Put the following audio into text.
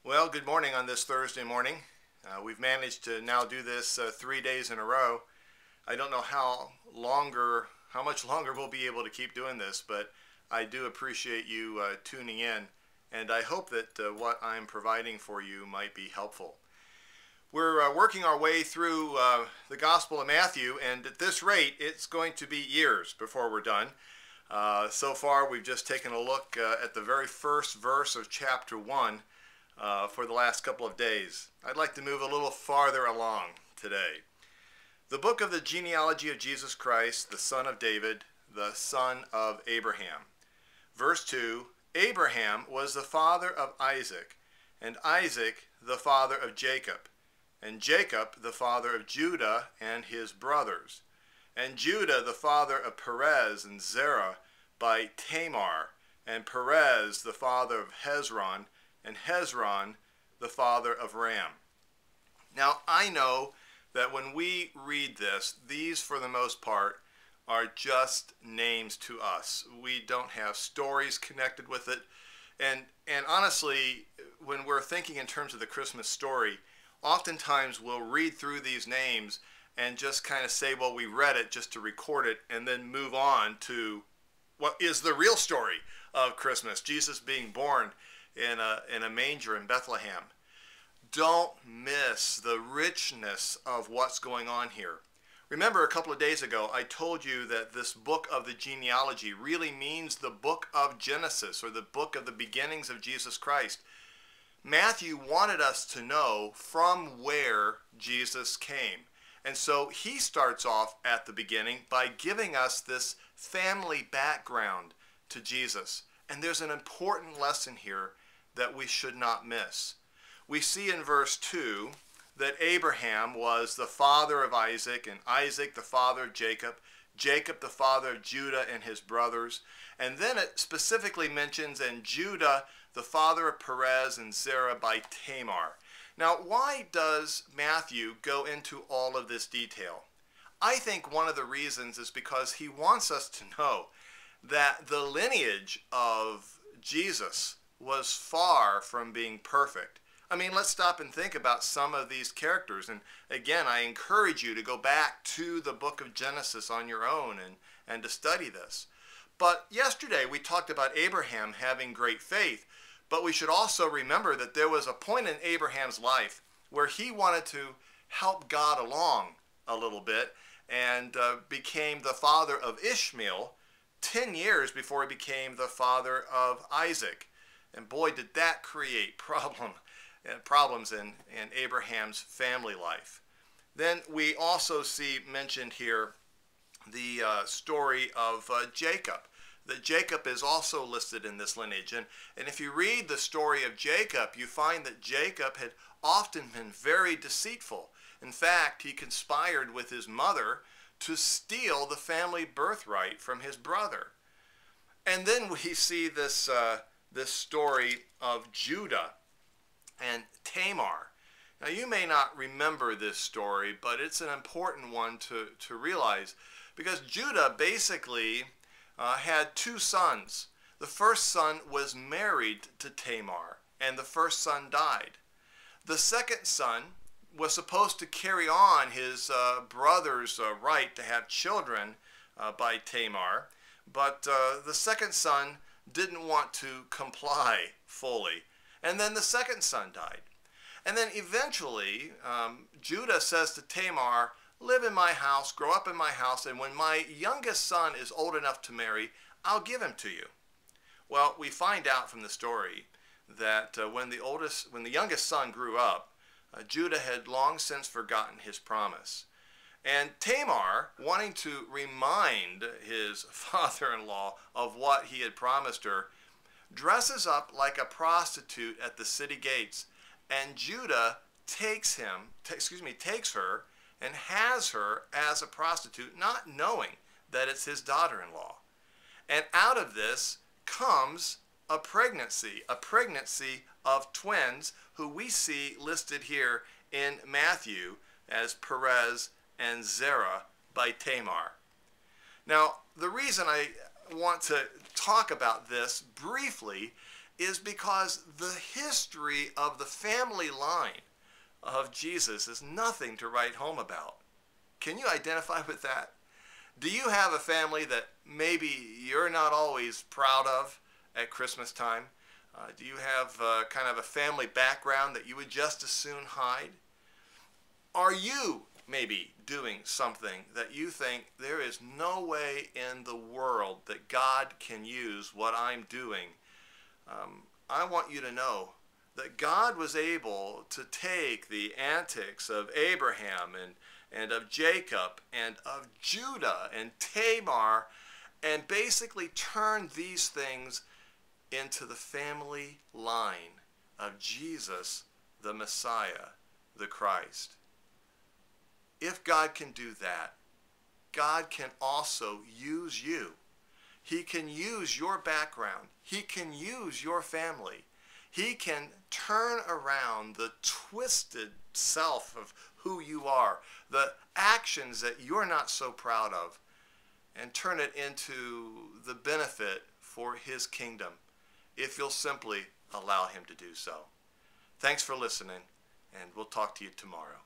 Well, good morning on this Thursday morning. We've managed to now do this 3 days in a row. I don't know how much longer we'll be able to keep doing this, but I do appreciate you tuning in, and I hope that what I'm providing for you might be helpful. We're working our way through the Gospel of Matthew, and at this rate, it's going to be years before we're done. So far, we've just taken a look at the very first verse of chapter 1 for the last couple of days. I'd like to move a little farther along today. The book of the genealogy of Jesus Christ, the son of David, the son of Abraham. Verse 2, Abraham was the father of Isaac, and Isaac the father of Jacob, and Jacob the father of Judah and his brothers, and Judah the father of Perez and Zerah by Tamar, and Perez the father of Hezron, and Hezron the father of Ram. Now, I know that when we read this, these for the most part are just names to us. We don't have stories connected with it. And honestly, when we're thinking in terms of the Christmas story, oftentimes we'll read through these names and just kind of say, well, we read it just to record it, and then move on to what is the real story of Christmas, Jesus being born in a manger in Bethlehem. Don't miss the richness of what's going on here. Remember, a couple of days ago, I told you that this book of the genealogy really means the book of Genesis, or the book of the beginnings of Jesus Christ. Matthew wanted us to know from where Jesus came. And so he starts off at the beginning by giving us this family background to Jesus. And there's an important lesson here that we should not miss. We see in verse 2 that Abraham was the father of Isaac, and Isaac the father of Jacob, Jacob the father of Judah and his brothers. And then it specifically mentions, and Judah the father of Perez and Zerah by Tamar. Now, why does Matthew go into all of this detail? I think one of the reasons is because he wants us to know that the lineage of Jesus was far from being perfect. I mean, let's stop and think about some of these characters. And again, I encourage you to go back to the book of Genesis on your own and to study this. But yesterday we talked about Abraham having great faith, but we should also remember that there was a point in Abraham's life where he wanted to help God along a little bit, and became the father of Ishmael 10 years before he became the father of Isaac. And boy, did that create problems in Abraham's family life. Then we also see mentioned here the story of Jacob. That Jacob is also listed in this lineage. And if you read the story of Jacob, you find that Jacob had often been very deceitful. In fact, he conspired with his mother to steal the family birthright from his brother. And then we see this story of Judah and Tamar. Now, you may not remember this story, but it's an important one to realize, because Judah basically had two sons. The first son was married to Tamar, and the first son died. The second son was supposed to carry on his brother's right to have children by Tamar, but the second son didn't want to comply fully. And then the second son died. And then eventually, Judah says to Tamar, live in my house, grow up in my house, and when my youngest son is old enough to marry, I'll give him to you. Well, we find out from the story that when the youngest son grew up, Judah had long since forgotten his promise. And Tamar, wanting to remind his father-in-law of what he had promised her, dresses up like a prostitute at the city gates, and Judah takes her and has her as a prostitute, not knowing that it's his daughter-in-law. And out of this comes a pregnancy of twins, who we see listed here in Matthew as Perez and Zerah by Tamar. Now, the reason I want to talk about this briefly is because the history of the family line of Jesus is nothing to write home about. Can you identify with that? Do you have a family that maybe you're not always proud of at Christmas time? Do you have kind of a family background that you would just as soon hide? Are you maybe doing something that you think there is no way in the world that God can use what I'm doing? I want you to know that God was able to take the antics of Abraham and of Jacob and of Judah and Tamar and basically turn these things into the family line of Jesus, the Messiah, the Christ. If God can do that, God can also use you. He can use your background. He can use your family. He can turn around the twisted self of who you are, the actions that you're not so proud of, and turn it into the benefit for His kingdom, if you'll simply allow Him to do so. Thanks for listening, and we'll talk to you tomorrow.